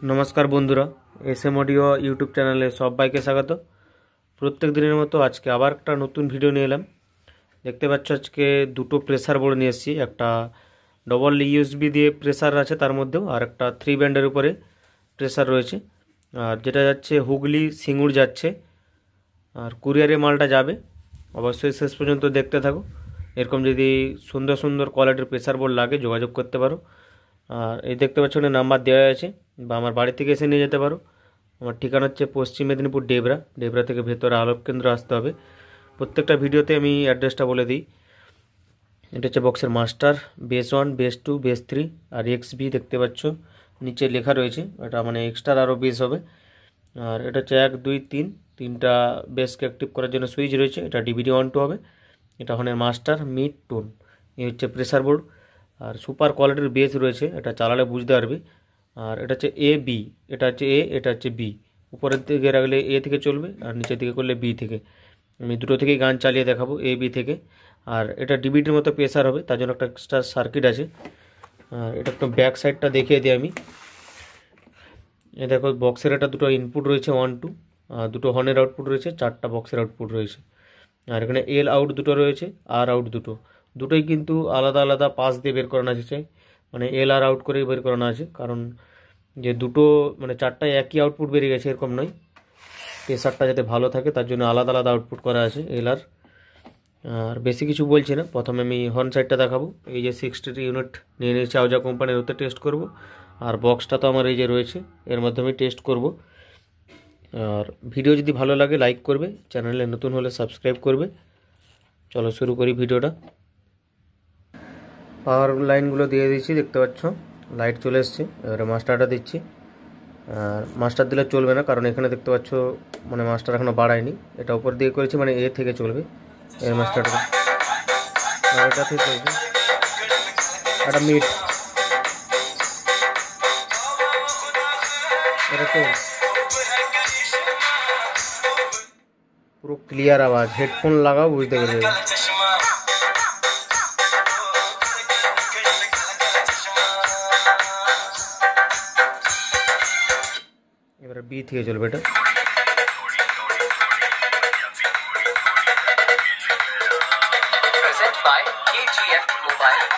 नमस्कार बंधुरा S M audio YouTube चैनले सबाइके स्वागत। प्रत्येक दिनेर मतो आज के आबार एक नतून भिडियो निये एलाम। देखते पाচ্ছ आज के दुटो प्रेसार बोर्ड निये एसेछि, एक डबल यूएसबी दिए प्रेसार आछे तार मध्येও और एक 3 बैंडेर उपरे प्रेसार रयेछे और जेटा जाच्छे हुगली सिंगुर जाच्छे और कुरियारे मालटा जाबे। अवश्य शेष पर्यन्त देखते थाको। एरकम यदि सुंदर सुंदर क्वालिटिर प्रेसार बोर्ड लागे जोगाजोग करते पारो। और ये देखते पाচ্ছ नम्बर देওয়া আছে বা আমার বাড়ি থেকে এসে নিয়ে যেতে পারো। আমার ঠিকানা হচ্ছে পশ্চিম মেদিনীপুর ডেবরা থেকে ভেতরে আলোক কেন্দ্র আসতে হবে। প্রত্যেকটা ভিডিওতে আমি অ্যাড্রেসটা বলে দিই। এটা হচ্ছে বক্সের মাস্টার বেস 1 বেস 2 বেস 3 আর এক্সবি দেখতে পাচ্ছ নিচে লেখা রয়েছে। এটা মানে এক্সট্রা আরও বেস হবে। আর এটা হচ্ছে 1 2 3 তিনটা বেসকে অ্যাক্টিভ করার জন্য সুইচ রয়েছে। এটা ডিভিডি 1 2 হবে। এটা হনের মাস্টার মিড টোন। এই হচ্ছে প্রেসার বোর্ড और सुपार क्वालिटिर बेस रयेछे, एटा चालाले बुझते पारबे। और एटा हच्छे ए बी, एटा हच्छे ए, एटा हच्छे बी। ऊपर दिके राखले ए थेके चलबे और नीचे दिके करले बी थेके। आमि दुटो थेकेई गान चालिये देखाबो ए बी थेके। और एटा डिभिडिर मतो प्रेसार होबे, तार जोन्नो एकटा एक्सट्रा सार्किट आछे। और एटा एकटु बैक साइडटा देखिए दिई आमि। ए देखो बक्सेर एटा दुटो इनपुट रयेछे 1 2 और दुटो हर्नेर आउटपुट रयेछे, 4टा बक्सेर आउटपुट रयेछे। और एखाने एल आउट दुटो रयेछे, आर आउट दुटो, দুটোই কিন্তু আলাদা আলাদা পাস দিয়ে বের করানো আছে, মানে এল আর আউট করে বের করানো আছে। কারণ যে দুটো মানে চারটায় একই আউটপুট বেরিয়ে গেছে এরকম নয়, প্রেসারটা যাতে ভালো থাকে তার জন্য আলাদা আলাদা আউটপুট করা আছে এল আর। আর বেশি কিছু বলছি না, প্রথমে আমি হর্ন সাইডটা দেখাবো। এই যে 60 ইউনিট নিয়ে নিয়েছি আউজা কোম্পানির, ওতে টেস্ট করব। আর বক্সটা তো আমার এই যে রয়েছে, এর মাধ্যমে টেস্ট করব। আর ভিডিও যদি ভালো লাগে লাইক করবে, চ্যানেলে নতুন হলে সাবস্ক্রাইব করবে। চলো শুরু করি ভিডিওটা। পাওয়ার লাইনগুলো দিয়ে দিচ্ছি, দেখতে পাচ্ছ লাইট চলে এসছে। এবারে মাস্টারটা দিচ্ছি। আর মাস্টার দিলে চলবে না, কারণ এখানে দেখতে পাচ্ছ মানে মাস্টার এখনো বাড়ায়নি। এটা উপর দিয়ে করেছি, মানে এ থেকে চলবে এর মাস্টারটা। এটা ঠিক আছে, এটা মিড, এটা তো পুরো ক্লিয়ার আওয়াজ। হেডফোন লাগাও বুঝতে পারবে। এবারে বি থেকে চলবে এটা। Present by KGF Mobile.in.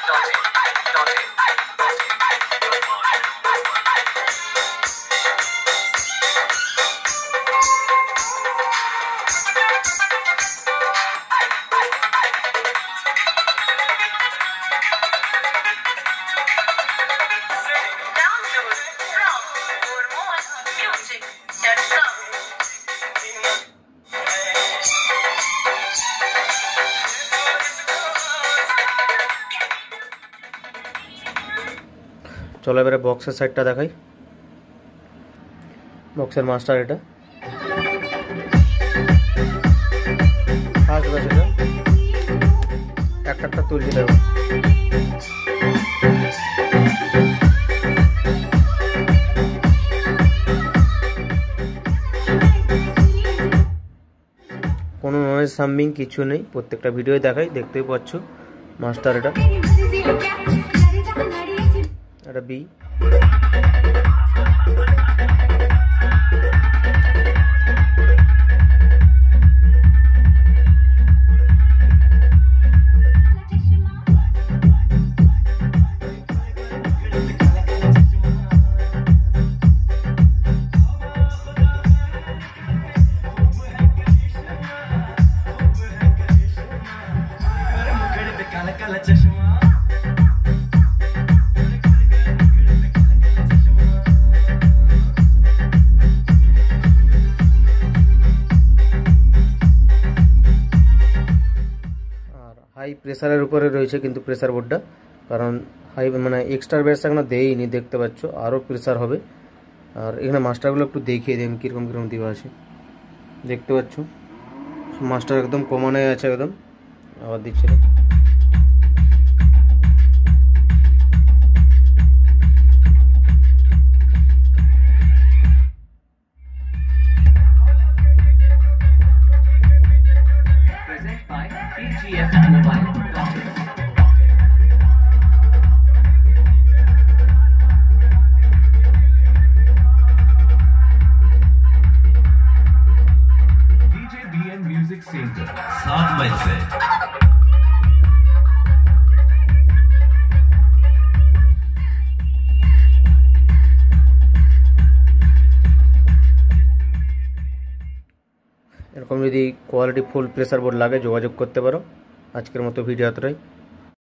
চলো এবারে বক্সের সাইডটা দেখাই। বক্সের মাস্টার এটা ফার্স্ট ব্যাচ, এটা একটা তুলছি দেখো। কোনো নয়েজ সাম্বিং কিছু নেই, প্রত্যেকটা ভিডিও দেখাই, দেখতেই পাচ্ছ মাস্টার এটা। এটা বি। হাই প্রেসারের উপরে রয়েছে কিন্তু প্রেসার বোর্ডটা, কারণ হাই মানে এক্সট্রা বেস এখনো দেইনি, দেখতে পাচ্ছ আরও প্রেসার হবে। আর এখানে মাস্টারগুলো একটু দেখিয়ে দিই আমি কীরকম কীরকম দেওয়া আছে। দেখতে পাচ্ছ মাস্টার একদম কমানো আছে, একদম আবার দিচ্ছে। KGF Mobile.in. Center, 7 माइल से। এরকম যদি কোয়ালিটি ফুল প্রেসার বোর্ড লাগে যোগাযোগ করতে পারো। আজকের মতো ভিডিও এতটাই।